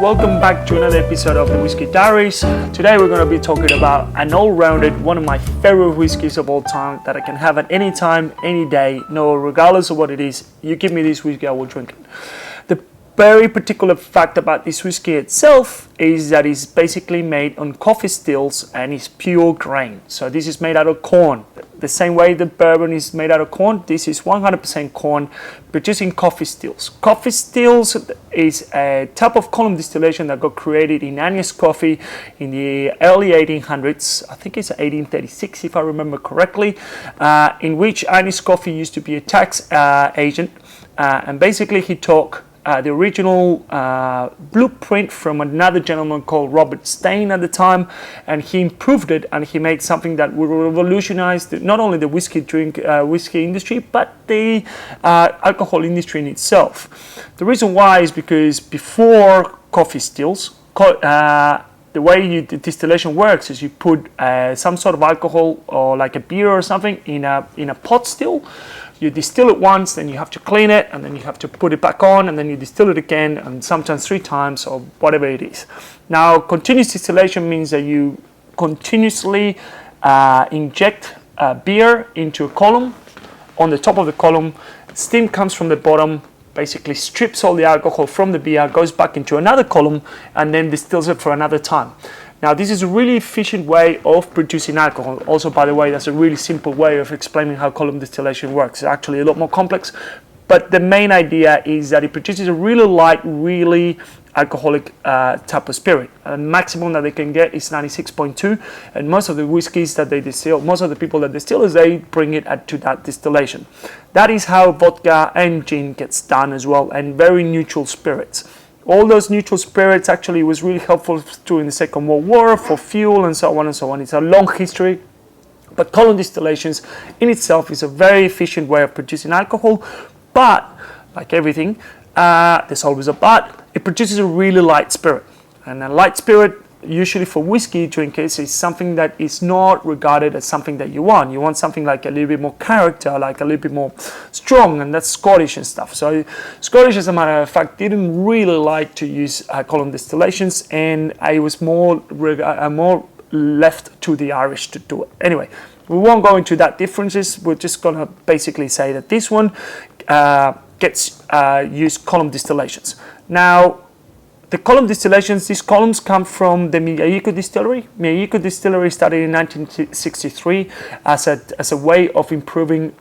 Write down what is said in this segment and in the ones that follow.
welcome back to another episode of the Whisky Diaries. Today we're going to be talking about an all-rounded, one of my favorite whiskies of all time that I can have at any time, any day, no, regardless of what it is. You give me this whiskey, I will drink it. The very particular fact about this whiskey itself is that it's basically made on Coffey Stills and it's pure grain. So this is made out of corn. The same way the bourbon is made out of corn, this is 100% corn, producing Coffey Stills. Coffey Stills is a type of column distillation that got created in Aeneas Coffey in the early 1800s. I think it's 1836 if I remember correctly, in which Aeneas Coffey used to be a tax agent, and basically he took the original blueprint from another gentleman called Robert Stein at the time, and he improved it and he made something that would revolutionize not only the whiskey industry but the alcohol industry in itself. The reason why is because before Coffey Stills, the way the distillation works is you put some sort of alcohol or like a beer or something in a pot still. You distill it once, then you have to clean it, and then you have to put it back on, and then you distill it again, and sometimes 3 times or whatever it is. Now, continuous distillation means that you continuously inject beer into a column. On the top of the column, steam comes from the bottom, basically strips all the alcohol from the beer, goes back into another column, and then distills it for another time. Now, this is a really efficient way of producing alcohol. Also, by the way, that's a really simple way of explaining how column distillation works. It's actually a lot more complex, but the main idea is that it produces a really light, really alcoholic type of spirit. The maximum that they can get is 96.2, and most of the whiskeys that they distill, most of the people that distill, they bring it to that distillation. That is how vodka and gin gets done as well, and very neutral spirits. All those neutral spirits actually was really helpful during the Second World War for fuel and so on and so on. It's a long history, but column distillations in itself is a very efficient way of producing alcohol. But like everything, there's always a but. It produces a really light spirit, and a light spirit usually for whiskey drinkers is something that is not regarded as something that you want. You want something like a little bit more character, like a little bit more strong, and that's Scottish and stuff. So Scottish, as a matter of fact, didn't really like to use column distillations, and I was more left to the Irish to do it. Anyway, we won't go into that differences. We're just gonna basically say that this one gets used column distillations. Now, the column distillations, these columns come from the Miyayiko distillery. Miyayiko distillery started in 1963 as a way of improving,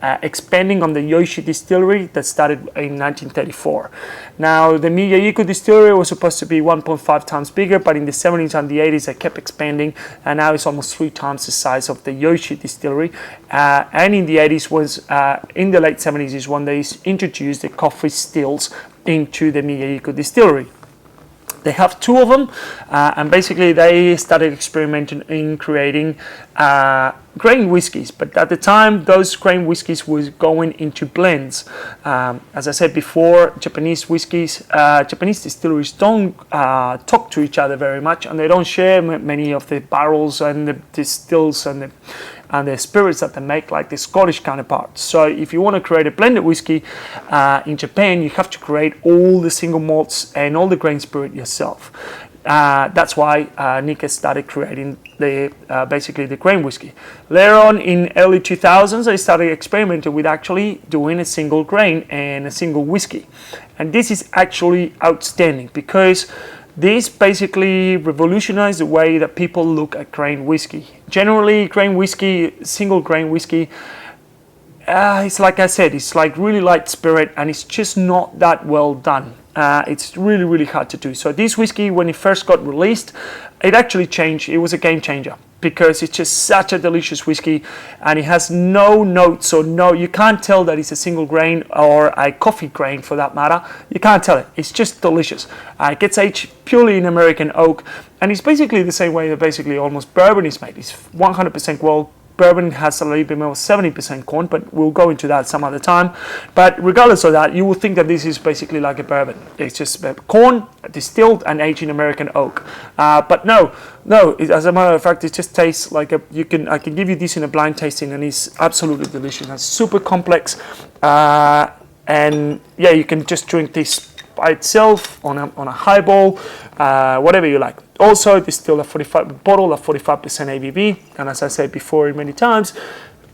expanding on the Yoshi distillery that started in 1934. Now, the Miyayiko distillery was supposed to be 1.5 times bigger, but in the 70s and the 80s, it kept expanding, and now it's almost 3 times the size of the Yoshi distillery. And in the 80s in the late 70s is when they introduced the Coffey Stills into the Miyayiko distillery. They have 2 of them, and basically they started experimenting in creating grain whiskies. But at the time, those grain whiskies was going into blends. As I said before, Japanese distilleries don't talk to each other very much, and they don't share many of the barrels and the distills and the spirits that they make like the Scottish counterparts. So if you want to create a blended whiskey in Japan, you have to create all the single malts and all the grain spirit yourself. That's why Nikka started creating basically the grain whiskey. Later on in early 2000s, they started experimenting with actually doing a single grain and a single whiskey. And this is actually outstanding because this basically revolutionized the way that people look at grain whiskey. Generally, grain whiskey, single grain whiskey, it's like I said, it's like really light spirit, and it's just not that well done. It's really, really hard to do. So this whiskey, when it first got released, it actually changed. It was a game changer because it's just such a delicious whiskey, and it has no notes you can't tell that it's a single grain or a coffee grain for that matter. You can't tell it. It's just delicious. It gets aged purely in American oak, and it's basically the same way that basically almost bourbon is made. It's 100% well Bourbon has a little bit more 70% corn, but we'll go into that some other time. But regardless of that, you will think that this is basically like a bourbon. It's just corn distilled and aged in American oak. But no. As a matter of fact, it just tastes like a. I can give you this in a blind tasting, and it's absolutely delicious. It's super complex, and yeah, you can just drink this by itself, on a highball, whatever you like. Also, this is still a bottle of 45% ABV, and as I said before many times,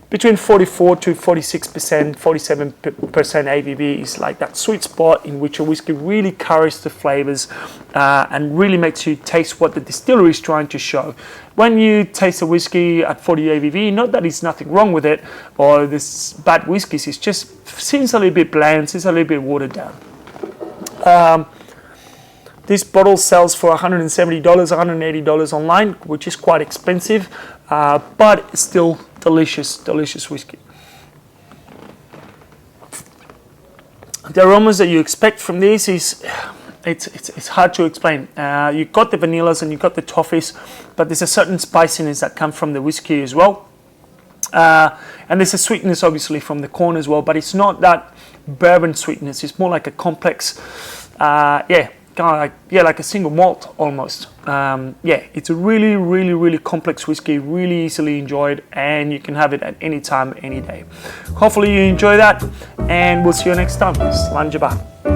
between 44 to 46%, 47% ABV is like that sweet spot in which a whiskey really carries the flavors and really makes you taste what the distillery is trying to show. When you taste a whiskey at 40 ABV, not that there's nothing wrong with it or this bad whiskeys, it just seems a little bit bland, seems a little bit watered down. This bottle sells for $170, $180 online, which is quite expensive, but it's still delicious whiskey. The aromas that you expect from this is, it's hard to explain. You got the vanillas and you got the toffees, but there's a certain spiciness that comes from the whiskey as well. And there's a sweetness obviously from the corn as well, but it's not that bourbon sweetness. It's more like a complex, kind of like a single malt almost. It's a really complex whiskey, really easily enjoyed, and you can have it at any time, any day. Hopefully you enjoy that, and we'll see you next time. Slanjaba.